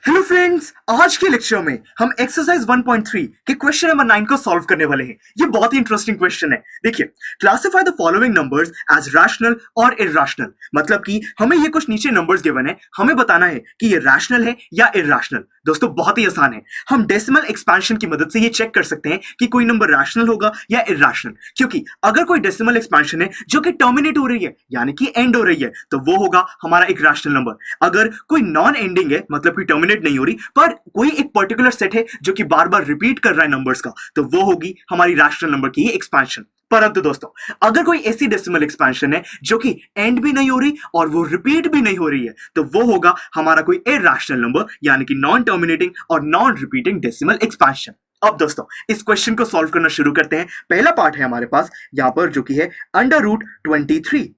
Hello friends, आज के lecture में हम एक्सरसाइज 1.3 के क्वेश्चन नंबर 9 को सॉल्व करने वाले हैं। ये बहुत ही इंटरेस्टिंग क्वेश्चन है। देखिए, classify the following numbers as rational और इरैशनल। मतलब कि हमें ये कुछ नीचे नंबर्स गिवन है, हमें बताना है कि ये रैशनल है या इरैशनल। दोस्तों, बहुत ही आसान है। हम डेसिमल एक्सपेंशन की मदद से ये चेक कर सकते हैं कि कोई नंबर रैशनल होगा या इरैशनल। क्योंकि अगर कोई डेसिमल एक्सपेंशन है जो कि टर्मिनेट हो रही है, यानी कि एंड हो रही है, तो वो होगा हमारा एक रैशनल नंबर। अगर कोई नॉन एंडिंग है, मतलब कि टर्मिनेट नहीं हो रही, पर कोई एक पर्टिकुलर सेट है जो कि बार बार रिपीट कर रहा है नंबर्स का, तो वो होगी हमारी रैशनल नंबर की एक्सपेंशन। परंतु दोस्तों, अगर कोई ऐसी डेसिमल एक्सपेंशन है जो कि एंड भी नहीं हो रही और वो रिपीट भी नहीं हो रही है, तो वो होगा हमारा कोई इरैशनल नंबर, यानी कि नॉन टर्मिनेटिंग और नॉन रिपीटिंग डेसिमल एक्सपेंशन। अब दोस्तों, इस क्वेश्चन को सॉल्व करना शुरू करते हैं। पहला पार्ट है हमारे पास यहां पर, जो कि है √23।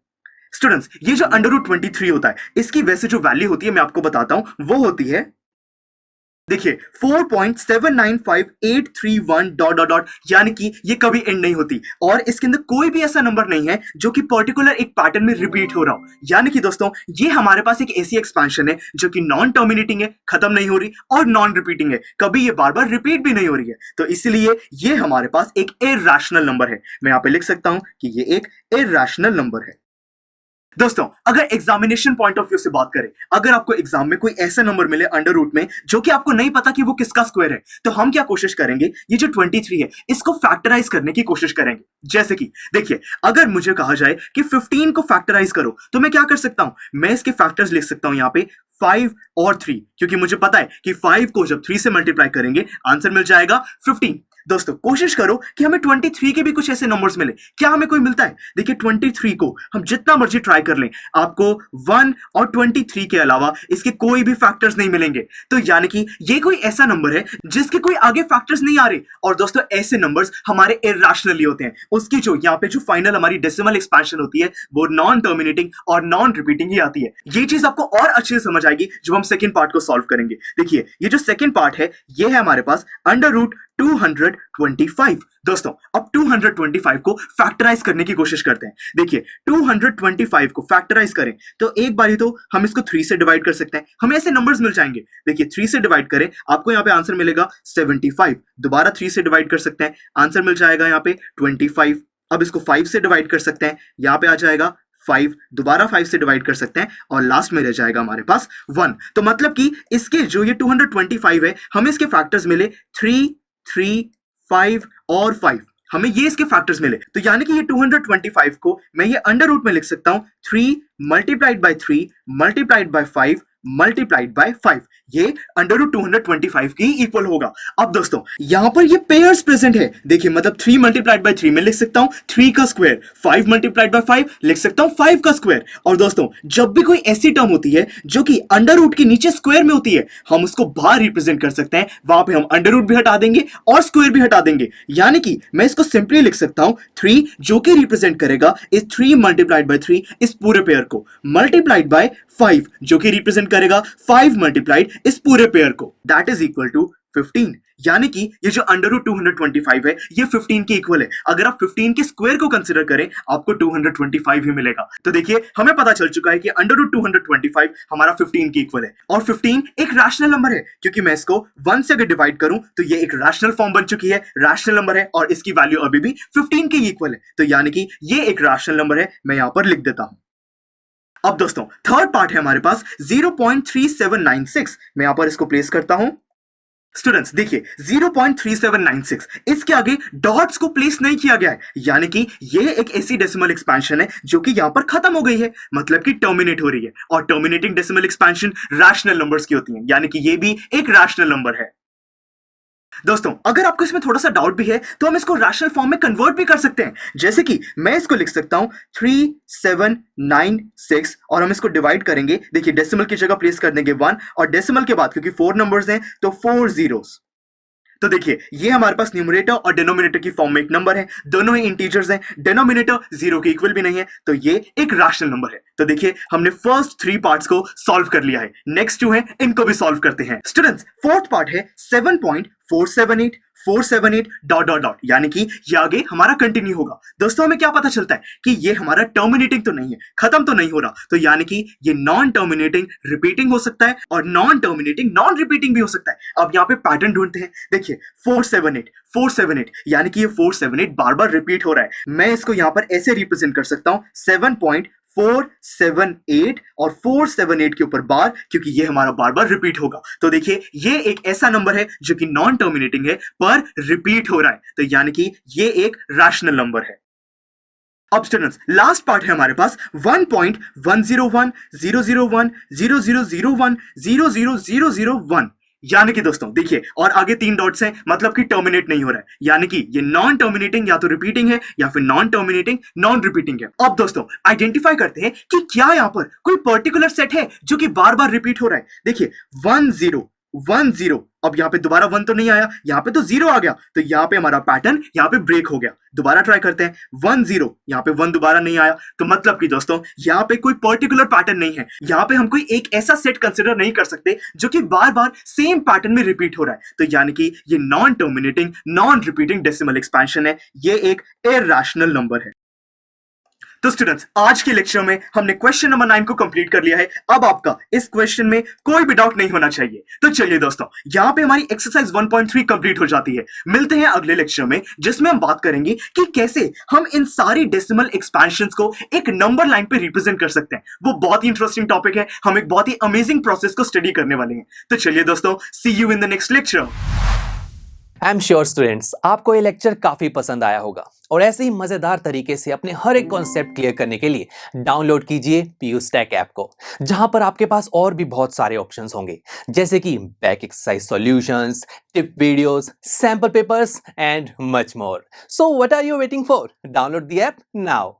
स्टूडेंट्स, ये जो √23 होता है, इसकी वैसे जो वैल्यू होती है मैं आपको बताता हूं, वो होती है, देखिए, 4.795831 डॉट डॉट डॉट, यानी कि ये कभी एंड नहीं होती और इसके अंदर कोई भी ऐसा नंबर नहीं है जो कि पर्टिकुलर एक पैटर्न में रिपीट हो रहा हो। यानी कि दोस्तों, ये हमारे पास एक ऐसी एक्सपेंशन है जो कि नॉन टर्मिनेटिंग है, खत्म नहीं हो रही, और नॉन रिपीटिंग है, कभी ये बार बार रिपीट भी नहीं हो रही है। तो इसलिए ये हमारे पास एक इरैशनल नंबर है। मैं यहां पे लिख सकता हूं कि ये एक इरैशनल नंबर है। दोस्तों, अगर एग्जामिनेशन पॉइंट ऑफ व्यू से बात करें, अगर आपको एग्जाम में कोई ऐसा नंबर मिले अंडर रूट में जो कि आपको नहीं पता कि वो किसका स्क्वायर है, तो हम क्या कोशिश करेंगे, ये जो 23 है इसको फैक्टराइज करने की कोशिश करेंगे। जैसे कि देखिए, अगर मुझे कहा जाए कि 15 को फैक्टराइज करो, तो मैं क्या कर सकता हूं, मैं इसके फैक्टर्स लिख सकता हूं यहां पे 5 और 3, क्योंकि मुझे पता है कि 5 को जब 3 से मल्टीप्लाई करेंगे आंसर मिल जाएगा 15। दोस्तों, कोशिश करो कि हमें 23 के भी कुछ ऐसे नंबर्स मिले। क्या हमें कोई मिलता है? देखिए, 23 को हम जितना मर्जी ट्राई कर लें, आपको 1 और 23 के अलावा इसके कोई भी फैक्टर्स नहीं मिलेंगे। तो यानी कि ये कोई ऐसा नंबर है जिसके कोई आगे फैक्टर्स नहीं आ रहे। और दोस्तों, ऐसे नंबर्स हमारे इरैशनली होते हैं। उसकी जो यहाँ पे जो फाइनल हमारी डेसिमल एक्सपेंशन होती है, वो नॉन टर्मिनेटिंग और नॉन रिपीटिंग ही आती है। ये चीज आपको और अच्छे से समझ आएगी जब हम सेकेंड पार्ट को सॉल्व करेंगे। देखिए, ये जो सेकेंड पार्ट है, ये है हमारे पास √225। दोस्तों, अब 225 को फैक्टराइज करने की कोशिश करते हैं। देखिए, 225 को फैक्टराइज करें तो एक बार ही तो हम इसको 3 से डिवाइड कर सकते हैं, हमें ऐसे नंबर्स मिल जाएंगे। देखिए, 3 से डिवाइड करें, आपको यहाँ पे आंसर मिलेगा 75। दोबारा 3 से डिवाइड कर सकते हैं, आंसर मिल जाएगा यहाँ पे 25। अब इसको 5 से डिवाइड कर सकते हैं, यहाँ पे आ जाएगा 5। दोबारा 5 से डिवाइड कर सकते हैं और लास्ट में रह जाएगा हमारे पास 1। तो मतलब कि इसके जो ये 225 है, हमें इसके फैक्टर्स मिले 3, 3, 5 और 5। हमें ये इसके फैक्टर्स मिले, तो यानी कि ये 225 को मैं ये अंडर रूट में लिख सकता हूं 3 multiplied by 3 multiplied by 5 multiplied by 5। ये √225 की इक्वल होगा। अब दोस्तों, यहां पर ये पेयर्स प्रेजेंट है। देखिए, मतलब 3 मल्टीप्लाइड बाय 3 में लिख सकता हूं 3 का स्क्वायर, 5 मल्टीप्लाइड बाय 5 लिख सकता हूं 5 का स्क्वायर। और दोस्तों, जब भी कोई ऐसी टर्म होती है जो कि अंडर रूट के नीचे स्क्वायर में होती है, हम उसको बाहर रिप्रेजेंट कर सकते हैं। वहां पे हम अंडर रूट भी हटा देंगे और स्क्वायर भी हटा देंगे। यानी कि मैं इसको सिंपली लिख सकता हूं 3, जो कि रिप्रेजेंट करेगा इस 3 मल्टीप्लाइड बाय 3 इस पूरे पेयर को, मल्टीप्लाइड बाय 5, जो कि रिप्रेजेंट करेगा 5 मल्टीप्लाइड इस पूरे पेयर को, दैट इज इक्वल टू 15। यानी कि ये जो √225 है, ये 15 के इक्वल है। अगर आप 15 के स्क्वायर को कंसीडर करें, आपको 225 ही मिलेगा। तो देखिए, हमें पता चल चुका है कि √225 हमारा 15 के इक्वल है। और 15 एक रैशनल नंबर है, क्योंकि मैं इसको 1 से अगर डिवाइड करूं तो ये एक रैशनल फॉर्म बन चुकी है, रैशनल नंबर है, और इसकी वैल्यू अभी भी 15 के इक्वल है। तो यानी कि ये एक रैशनल नंबर है। मैं यहां पर लिख देता हूं। अब दोस्तों, थर्ड पार्ट है हमारे पास 0.3796। मैं यहां पर इसको प्लेस करता हूं। स्टूडेंट्स, देखिए, 0.3796, इसके आगे डॉट्स को प्लेस नहीं किया गया है। यानी कि ये एक ऐसी डेसिमल एक्सपेंशन है जो कि यहां पर खत्म हो गई है, मतलब कि टर्मिनेट हो रही है। और terminating decimal expansion rational numbers की होती है, यानी कि ये भी एक रैशनल नंबर है। दोस्तों, अगर आपको इसमें थोड़ा सा डाउट भी है, तो हम इसको रैशनल फॉर्म में कन्वर्ट भी कर सकते हैं। जैसे कि मैं इसको लिख सकता हूं 3796, और हम इसको डिवाइड करेंगे। देखिए, डेसिमल की जगह प्लेस कर देंगे 1, और डेसिमल के बाद क्योंकि 4 नंबर्स हैं तो 4 जीरोस। तो देखिए, ये हमारे पास न्यूमरेटर और डिनोमिनेटर की फॉर्म में एक नंबर है, दोनों ही इंटीजर्स हैं, डिनोमिनेटर 0 के इक्वल भी नहीं है, तो ये एक रैशनल नंबर है। तो देखिए, हमने फर्स्ट 3 पार्ट्स को सॉल्व कर लिया है। नेक्स्ट 2 है, इनको भी सॉल्व करते हैं। स्टूडेंट्स, फोर्थ पार्ट है 7.478 478 डॉट डॉट डॉट, यानी कि ये आगे हमारा कंटिन्यू होगा। दोस्तों हमें क्या पता चलता है कि ये हमारा टर्मिनेटिंग तो नहीं है, खत्म तो नहीं हो रहा, तो यानी कि ये नॉन टर्मिनेटिंग रिपीटिंग हो सकता है और नॉन टर्मिनेटिंग नॉन रिपीटिंग भी हो सकता है। अब यहाँ पे पैटर्न ढूंढते हैं। देखिए 478 यानी कि ये 478 बार बार रिपीट हो रहा है। मैं इसको यहाँ पर ऐसे रिप्रेजेंट कर सकता हूं 7.478 और 478 के ऊपर बार, क्योंकि ये हमारा बार बार रिपीट होगा। तो देखिए ये एक ऐसा नंबर है जो कि नॉन टर्मिनेटिंग है पर रिपीट हो रहा है, तो यानी कि ये एक रैशनल नंबर है। अब स्टूडेंट्स लास्ट पार्ट है हमारे पास 1.101001000100001, यानी कि दोस्तों देखिए और आगे 3 डॉट्स हैं, मतलब कि टर्मिनेट नहीं हो रहा है, यानी कि ये नॉन टर्मिनेटिंग या तो रिपीटिंग है या फिर नॉन टर्मिनेटिंग नॉन रिपीटिंग है। अब दोस्तों आइडेंटिफाई करते हैं कि क्या यहाँ पर कोई पर्टिकुलर सेट है जो कि बार बार रिपीट हो रहा है। देखिए 1010, अब यहाँ पे दोबारा 1 तो नहीं आया, यहाँ पे तो 0 आ गया, तो यहाँ पे हमारा पैटर्न यहाँ पे ब्रेक हो गया। दोबारा ट्राई करते हैं 10, यहाँ पे 1 दोबारा नहीं आया, तो मतलब कि दोस्तों यहाँ पे कोई पर्टिकुलर पैटर्न नहीं है। यहाँ पे हम कोई एक ऐसा सेट कंसिडर नहीं कर सकते जो कि बार बार सेम पैटर्न में रिपीट हो रहा है, तो यानी कि ये non terminating non repeating decimal expansion है, ये एक इरैशनल नंबर है। तो स्टूडेंट्स आज के लेक्चर में हमने क्वेश्चन नंबर 9 को कंप्लीट कर लिया है। अब आपका इस क्वेश्चन में कोई भी डाउट नहीं होना चाहिए। तो चलिए दोस्तों यहाँ पे हमारी एक्सरसाइज 1.3 कंप्लीट हो जाती है। मिलते हैं अगले लेक्चर में जिसमें हम बात करेंगे कि कैसे हम इन सारी डेसिमल एक्सपेंशंस को एक नंबर लाइन पे रिप्रेजेंट कर सकते हैं। वो बहुत ही इंटरेस्टिंग टॉपिक है, हम एक बहुत ही अमेजिंग प्रोसेस को स्टडी करने वाले हैं। तो चलिए दोस्तों see you in the next lecture. I am sure students आपको ये लेक्चर काफी पसंद आया होगा और ऐसे ही मजेदार तरीके से अपने हर एक कॉन्सेप्ट क्लियर करने के लिए डाउनलोड कीजिए PU Stack ऐप को, जहां पर आपके पास और भी बहुत सारे ऑप्शंस होंगे जैसे कि back exercise solutions, tip videos, sample papers and much more. So what are you waiting for? Download the app now.